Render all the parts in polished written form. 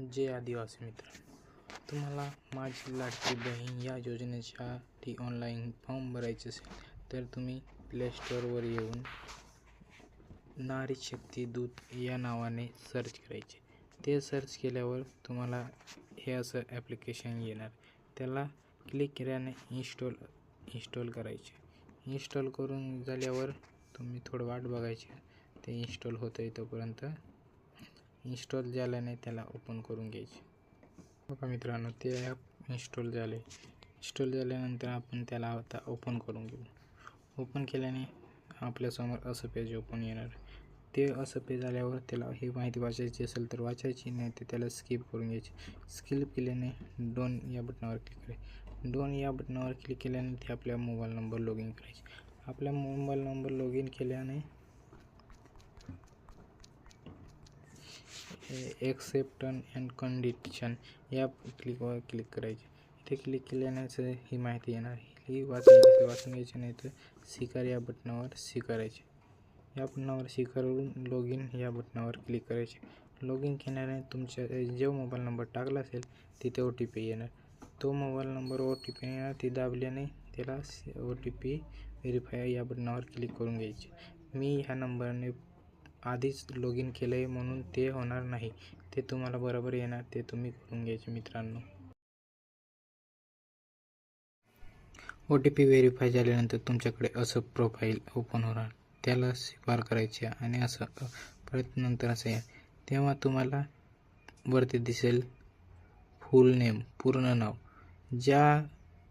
जय आदिवासी मित्र, तुम्हाला माझी लाडकी बहीण या योजनेसाठी ऑनलाईन फॉर्म भरायचे असेल तर तुम्ही प्ले स्टोअरवर येऊन नारी शक्ती दूत या नावाने सर्च करायचे। ते सर्च केल्यावर तुम्हाला हे असं ॲप्लिकेशन येणार, त्याला क्लिक केल्याने इन्स्टॉल करायचे। इन्स्टॉल करून झाल्यावर तुम्ही थोडं वाट बघायची, ते इन्स्टॉल होतं आहे तोपर्यंत। इन्स्टॉल झाल्याने त्याला ओपन करून घ्यायचे। बघा मित्रांनो, ते ॲप इन्स्टॉल झाल्यानंतर आपण त्याला आता ओपन करून घेऊ। ओपन केल्याने आपल्यासमोर असं पेज ओपन येणार। ते असं पेज आल्यावर त्याला ही माहिती वाचायची असेल तर वाचायची, नाही तर त्याला स्किप करून घ्यायची। स्किप केल्याने डोन या बटनावर क्लिक करायचे। डोन या बटनावर क्लिक केल्याने ते आपल्या मोबाईल नंबर लॉग इन करायचे। आपला मोबाईल नंबर लॉग इन केल्याने एक्सेप्ट टर्म अँड कंडिशन या क्लिक करायचे। इथे क्लिक केल्यानेच ही माहिती येणार, ही वाचून घ्यायची, नाही तर स्वीकार या बटनावर स्वीकारायचे। या बटनावर स्वीकारून लॉग इन या बटनावर क्लिक करायचे। लॉग इन केल्याने तुमच्या जो मोबाईल नंबर टाकला असेल तिथे OTP येणार। तो मोबाईल नंबर OTP येणार, ती दाबल्याने त्याला OTP व्हेरीफाय या बटनावर क्लिक करून घ्यायचे। मी ह्या नंबरने आधीच लॉग इन केलं आहे म्हणून ते होणार नाही, ते तुम्हाला बरोबर येणार, ते तुम्ही करून घ्यायचे मित्रांनो। OTP व्हेरीफाय झाल्यानंतर तुमच्याकडे असं प्रोफाईल ओपन होणार, त्याला स्वीकार करायचे आणि असं परत नंतर असं आहे, तेव्हा तुम्हाला वरती दिसेल फुल नेम, पूर्ण नाव। ज्या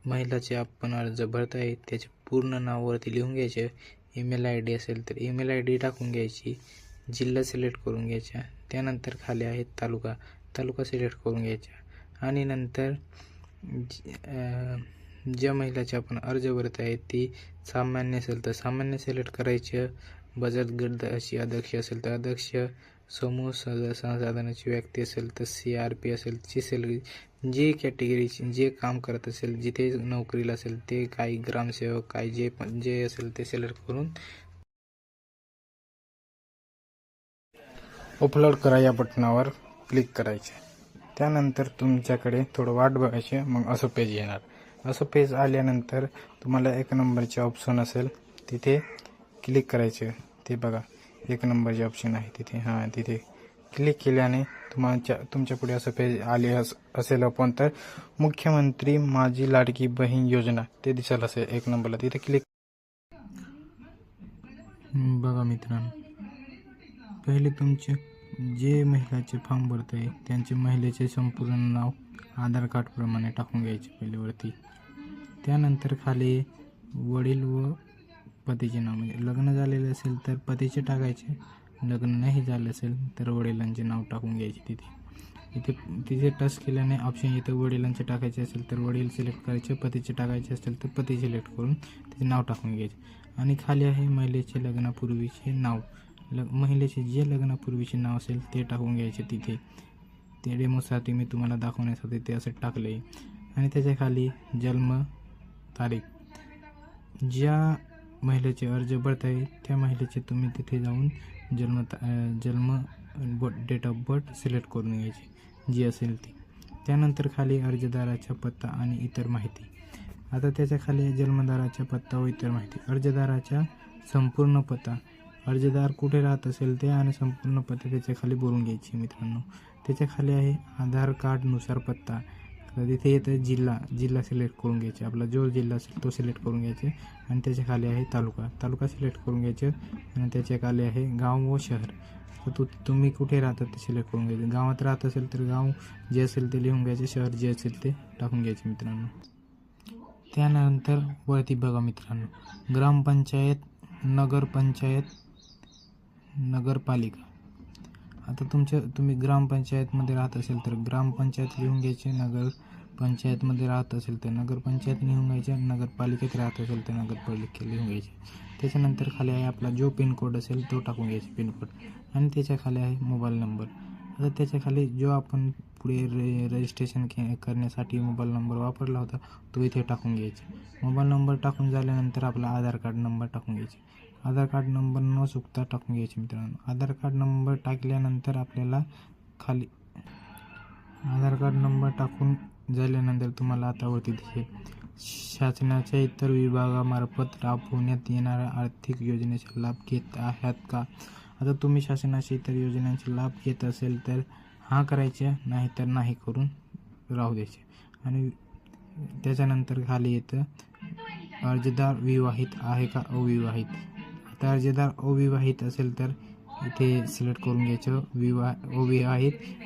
महिलाचे आपण अर्ज भरत आहे त्याचे पूर्ण नाव वरती लिहून घ्यायचे। ईमेल ID असेल तर ईमेल ID टाकून घ्यायची। जिल्हा सिलेक्ट करून घ्यायचा। त्यानंतर खाली आहे तालुका सिलेक्ट करून घ्यायचा आणि नंतर ज्या महिलाचे आपण अर्ज भरत आहे ती सामान्य असेल तर सामान्य सिलेक्ट करायचं। बचत गट अध्यक्ष असेल तर अध्यक्ष, समूह संसाधनाची व्यक्ती असेल तर CRP असेल ची सिलेक्ट, जे कॅटेगरीची जे काम करत असेल, जिथे नोकरीला असेल ते, काही ग्रामसेवक, काही जे असेल ते सिलेक्ट करून अपलोड करा या बटनावर क्लिक करायचे। त्यानंतर तुमच्याकडे थोडं वाट बघायची, मग असं पेज येणार। असं पेज आल्यानंतर तुम्हाला 1 नंबरचे ऑप्शन असेल तिथे क्लिक करायचे। ते बघा 1 नंबरचे ऑप्शन आहे तिथे, तिथे क्लिक केल्याने तुमच्या पुढे असं पेज आले असेल आपण तर मुख्यमंत्री माझी लाडकी बहीण योजना ते दिसेल असेल 1 नंबरला, तिथे क्लिक बघा मित्रांनो। पहिले तुमचे जे महिलाचे फॉर्म भरत आहे त्यांचे महिलेचे संपूर्ण नाव आधार कार्ड प्रमाणे टाकून घ्यायचे पहिले वरती। त्यानंतर खाली वडील व पतीचे नाव, म्हणजे लग्न झालेले असेल तर पतीचे टाकायचे, लग्न नाही झालं असेल तर वडिलांचे नाव टाकून घ्यायचे। तिथे टच केल्याने ऑप्शन येतं, वडिलांचे टाकायचे असेल तर वडील सिलेक्ट करायचे, पतीचे टाकायचे असेल तर पती सिलेक्ट करून तिथे नाव टाकून घ्यायचे। आणि खाली आहे महिलेचे लग्नापूर्वीचे नाव, महिलेचे जे लग्नापूर्वीचे नाव असेल ते टाकून घ्यायचे। तिथे ते डेमोसाठी मी तुम्हाला दाखवण्यासाठी ते असं टाकलं आहे। आणि त्याच्या खाली जन्म तारीख, ज्या महिलेचे अर्ज भरत आहे त्या महिलेचे तुम्ही तिथे जाऊन डेट ऑफ बर्थ सिलेक्ट करून घ्यायची जी असेल ती। त्यानंतर खाली अर्जदाराचा पत्ता आणि इतर माहिती। आता त्याच्या खाली जन्मदाराचा पत्ता व इतर माहिती, अर्जदाराचा संपूर्ण पत्ता, अर्जदार कुठे राहत असेल ते आणि संपूर्ण पत्ता त्याच्या खाली भरून घ्यायची मित्रांनो। त्याच्या खाली आहे आधार कार्डनुसार पत्ता, तिथे येतं जिल्हा सिलेक्ट करून घ्यायचे, आपला जो जिल्हा असेल तो सिलेक्ट करून घ्यायचे। आणि त्याच्या खाली आहे तालुका सिलेक्ट करून घ्यायचे। आणि त्याच्या खाली आहे गाव व शहर, तर तुम्ही कुठे राहतात ते सिलेक्ट करून घ्यायचे। गावात राहत असेल तर गाव जे असेल ते लिहून घ्यायचे, शहर जे असेल ते टाकून घ्यायचे मित्रांनो। त्यानंतर वरती बघा मित्रांनो, ग्रामपंचायत, नगरपंचायत, नगरपालिका। आता तुम्ही ग्रामपंचायतमध्ये राहत असेल तर ग्रामपंचायत लिहून घ्यायचे, नगरपंचायतमध्ये राहत असेल तर नगरपंचायत लिहून घ्यायचे, नगरपालिकेत राहत असेल तर नगरपालिका लिहून घ्यायचे। त्याच्यानंतर खाली आहे आपला जो पिनकोड असेल तो टाकून घ्यायचा पिनकोड, आणि त्याच्या खाली आहे मोबाईल नंबर। आता त्याच्या खाली जो आपण पुढे रजिस्ट्रेशन करण्यासाठी मोबाईल नंबर वापरला होता तो इथे टाकून घ्यायचा। मोबाईल नंबर टाकून झाल्यानंतर आपला आधार कार्ड नंबर टाकून घ्यायचे, आधार कार्ड नंबर न चुकता टाकून घ्यायचे मित्रांनो। आधार कार्ड नंबर टाकल्यानंतर आपल्याला खाली आधार कार्ड नंबर टाकून झाल्यानंतर तुम्हाला आता वरती दिसेल शासनाच्या इतर विभागामार्फत राबवण्यात येणाऱ्या आर्थिक योजनेचा लाभ घेत आहात का. आता तुम्ही शासनाच्या इतर योजनांचा लाभ घेत असेल तर हा करायचे, नाही तर नाही करून राहू द्यायचे. आणि त्याच्यानंतर खाली येतं अर्जदार विवाहित आहे का अविवाहित. आता अर्जदार अविवाहित असेल तर इथे सिलेक्ट करून घ्यायचं.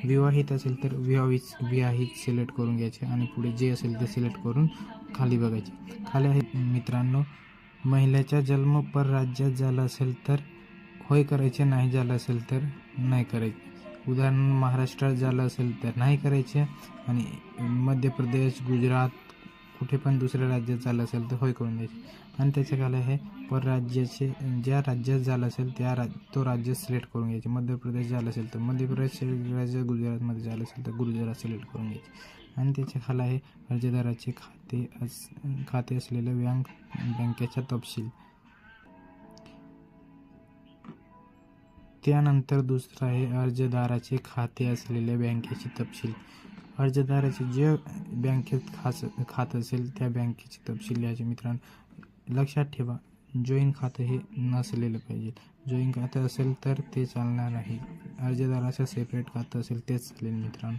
विवाहित असेल तर विवाहित सिलेक्ट करून घ्यायचे आणि पुढे जे असेल ते सिलेक्ट करून खाली बघायचे. खाली आहे मित्रांनो, महिलेचा जन्म परराज्यात झाला असेल तर होय करायचे, नाही झालं असेल तर नाही करायचे. उदाहरण महाराष्ट्रात झालं असेल तर नाही करायचे आणि मध्य प्रदेश, गुजरात कुठे पण दुसऱ्या राज्यात झालं असेल तर होय करून द्यायचे. आणि त्याच्या खाली आहे परराज्याचे, ज्या राज्यात झालं असेल तो राज्य सिलेक्ट करून घ्यायचे. मध्य प्रदेश झालं असेल तर मध्य प्रदेश राज्य, गुजरातमध्ये झालं असेल तर गुजरात सिलेक्ट करून घ्यायचे. आणि त्याच्या खाली आहे अर्जदाराचे खाते असलेले बँकेचा तपशील. त्यानंतर दुसरं आहे अर्जदाराचे खाते असलेल्या बँकेचे तपशील. अर्जदाराचे जे बँकेत खातं असेल त्या बँकेचे तपशील लिहायचे. मित्रांनो लक्षात ठेवा, जॉईंट खातं हे नसलेलं पाहिजे. जॉईंट खातं असेल तर ते चालणार नाही. अर्जदाराचं सेपरेट खातं असेल तेच चालेल मित्रांनो.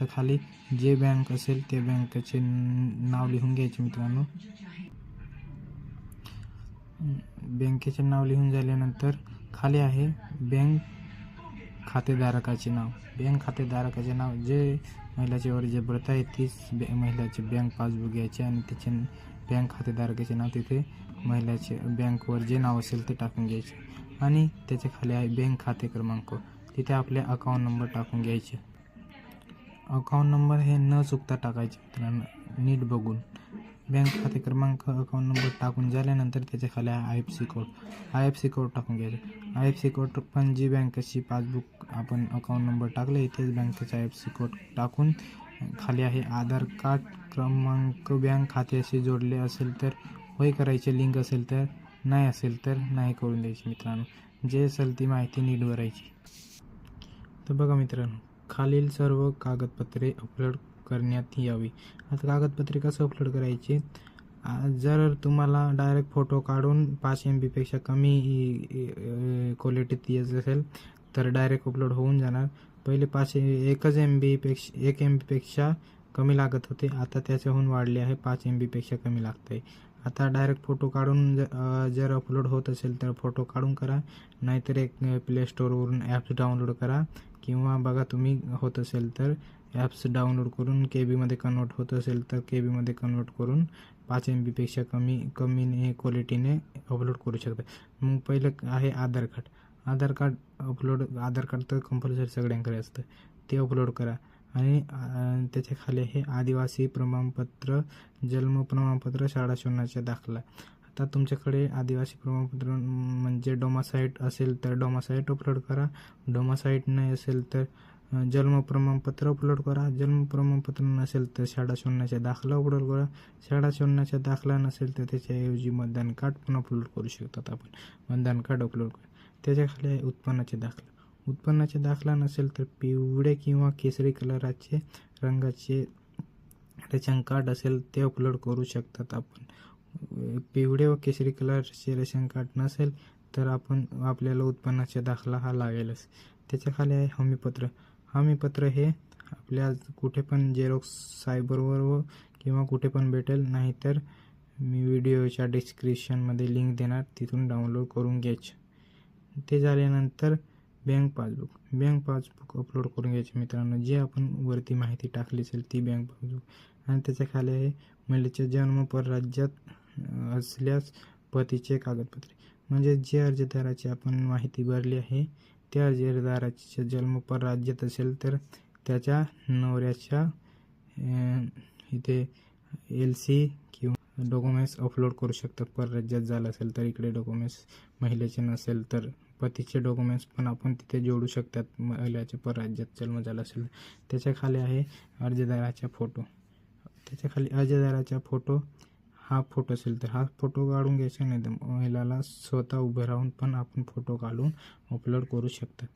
तर खाली जे बँक असेल त्या बँकेचे नाव लिहून घ्यायचे मित्रांनो. बँकेचे नाव लिहून झाल्यानंतर खाली आहे बँक खातेधारकाचे नाव. बँक खातेधारकाचे नाव जे महिलाच्यावर जे बर्थ आहे तीच महिलाचे बँक पासबुक घ्यायचे आणि त्याचे बँक खातेधारकाचे नाव तिथे महिलाचे बँकवर जे नाव असेल ते टाकून घ्यायचे. आणि त्याच्या खाली आहे बँक खाते क्रमांक, तिथे आपले अकाउंट नंबर टाकून घ्यायचे. अकाउंट नंबर हे न चुकता टाकायचे मित्रांनो, नीट बघून. बँक खाते क्रमांक, अकाउंट नंबर टाकून झाल्यानंतर त्याच्या खाली आहे IFSC कोड टाकून घ्यायचं. IFSC कोड पण जी बँकेची पासबुक आपण अकाउंट नंबर टाकले तेच बँकेचा IFSC कोड टाकून खाली आहे आधार कार्ड क्रमांक बँक खात्याशी जोडले असेल तर होय करायचे, लिंक असेल तर, नाही असेल तर नाही करून द्यायचे. मित्रांनो जे असेल ती माहिती नीट भरायची. तर बघा मित्रांनो, खालील सर्व कागदपत्रे अपलोड करण्यात यावी. आता कागदपत्रे कसं अपलोड करायची, जर तुम्हाला डायरेक्ट फोटो काढून 5 MB पेक्षा कमी क्वालिटीत येत असेल तर डायरेक्ट अपलोड होऊन जाणार. पहिले 1 MB पेक्षा कमी लागत होते, आता त्याच्याहून वाढले आहे 5 MB पेक्षा कमी लागत आहे. आता डायरेक्ट फोटो काढून जर अपलोड होत असेल तर फोटो काढून करा, नाहीतर एक प्ले स्टोअरवरून ॲप्स डाउनलोड करा. किंवा बघा तुम्ही होत असेल तर ॲप्स डाउनलोड करून KB कन्वर्ट होत असेल तर KB कन्वर्ट करून 5 MB पेक्षा कमी क्वालिटीने अपलोड करू शकता. मग पहिलं आहे आधार कार्ड आधार कार्ड तर कंपल्सरी सगळ्यांकडे असतं, ते अपलोड करा. आणि त्याच्या खाली आहे आदिवासी प्रमाणपत्र, जन्म प्रमाणपत्र, शाळा शून्याचा दाखला. आता तुमच्याकडे आदिवासी प्रमाणपत्र म्हणजे डोमासाईट असेल तर डोमासाईट अपलोड करा. डोमासाईट नाही असेल तर जन्म प्रमाणपत्र अपलोड करा. जन्म प्रमाणपत्र नसेल तर शाळा शून्याचा दाखला अपलोड करा. शाळा शून्याचा दाखला नसेल तर त्याच्याऐवजी मतदान कार्ड पण अपलोड करू शकतात आपण. मतदान कार्ड अपलोड करा. त्याच्या खाली आहे उत्पन्नाचे दाखला. उत्पन्नाचे दाखला नसेल तर पिवळे किंवा केसरी रंगाचे रेशन कार्ड असेल ते अपलोड करू शकतात आपण. पिवळे व केसरी कलरचे रेशन कार्ड नसेल तर आपल्याला उत्पन्नाचा दाखला हा लागेलच. त्याच्या खाली आहे हमीपत्र हे आपल्या कुठे पण झेरॉक्स सायबरवर किंवा कुठे पण भेटेल, नाहीतर मी व्हिडिओच्या डिस्क्रिप्शनमध्ये लिंक देणार, तिथून डाउनलोड करून घ्यायचे. ते झाल्यानंतर बँक पासबुक अपलोड करून घ्यायचे मित्रांनो. जे आपण वरती माहिती टाकली असेल ती बँक पासबुक. आणि त्याच्या खाली आहे महिलेचा जन्म परराज्यात असल्यास पतीचे कागदपत्रे, म्हणजे जे अर्जदाराची आपण माहिती भरली आहे त्या अर्जदाराचा जन्म परराज्यात असेल तर त्याच्या नवऱ्याच्या इथे LC किंवा डॉक्युमेंट्स अपलोड करू शकतात. परराज्यात झालं असेल तर इकडे डॉक्युमेंट्स, महिलेचे नसेल तर पतीचे डॉक्युमेंट्स पण आपण तिथे जोडू शकतात. महिलेच्या परराज्यात जन्म झाला असेल. त्याच्या खाली आहे अर्जदाराचा फोटो. त्याच्या खाली अर्जदाराचा फोटो, हा फोटो असेल तर हा फोटो काढून घ्यायचा, नाही तर महिलाला स्वतः उभं राहून पण आपण फोटो काढून अपलोड करू शकतात.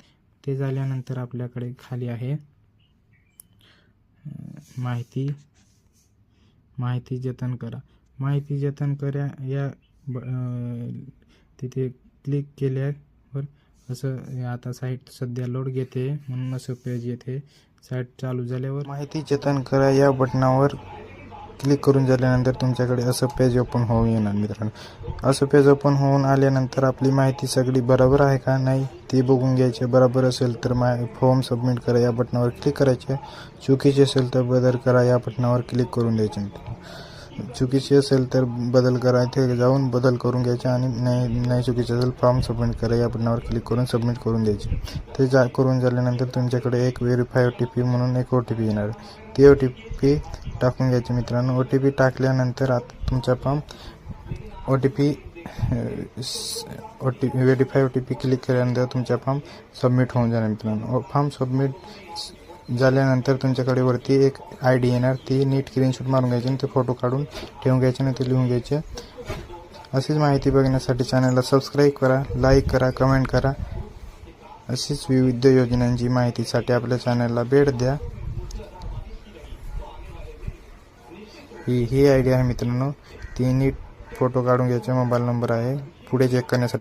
ते झाल्यानंतर आपल्याकडे खाली आहे माहिती जतन करा. माहिती जतन करा या तिथे क्लिक केल्यावर असं आता साईट सध्या लोड घेते म्हणून असं पेज येते. साईट चालू झाल्यावर माहिती जतन करा या बटनावर क्लिक करून झाल्यानंतर तुमच्याकडे असं पेज ओपन होऊन येणार मित्रांनो. असं पेज ओपन होऊन आल्यानंतर आपली माहिती सगळी बरोबर आहे का नाही ते बघून घ्यायचे. बरोबर असेल तर फॉर्म सबमिट करा या बटनावर क्लिक करायचे. चुकीचे असेल तर बदल करा या बटनावर क्लिक करून द्यायचे मित्रांनो. चुकीचे असेल तर बदल करा इथे जाऊन बदल करून घ्यायचे आणि नाही चुकीचे असेल फॉर्म सबमिट करा या बटनावर क्लिक करून सबमिट करून द्यायचे. ते करून झाल्यानंतर तुमच्याकडे एक व्हेरीफाय OTP म्हणून एक OTP येणार. ती OTP टाकून घ्यायची मित्रांनो. OTP टाकल्यानंतर आता तुमचा फॉर्म व्हेरीफाय OTP क्लिक केल्यानंतर तुमचा फॉर्म सबमिट होऊन जाणार मित्रांनो. फॉर्म सबमिट झाल्यानंतर तुमच्याकडे वरती एक ID येणार. ती नीट स्क्रीनशॉट मारून घ्यायची आणि ते फोटो काढून ठेवून घ्यायचे आणि ते लिहून घ्यायचे. अशीच माहिती बघण्यासाठी चॅनलला सबस्क्राईब करा, लाईक करा, कमेंट करा. अशीच विविध योजनांची माहितीसाठी आपल्या चॅनलला भेट द्या. ही ID आहे मित्रांनो. ती नीट फोटो काढून घ्यायचा. मोबाईल नंबर आहे पुढे चेक करण्यासाठी.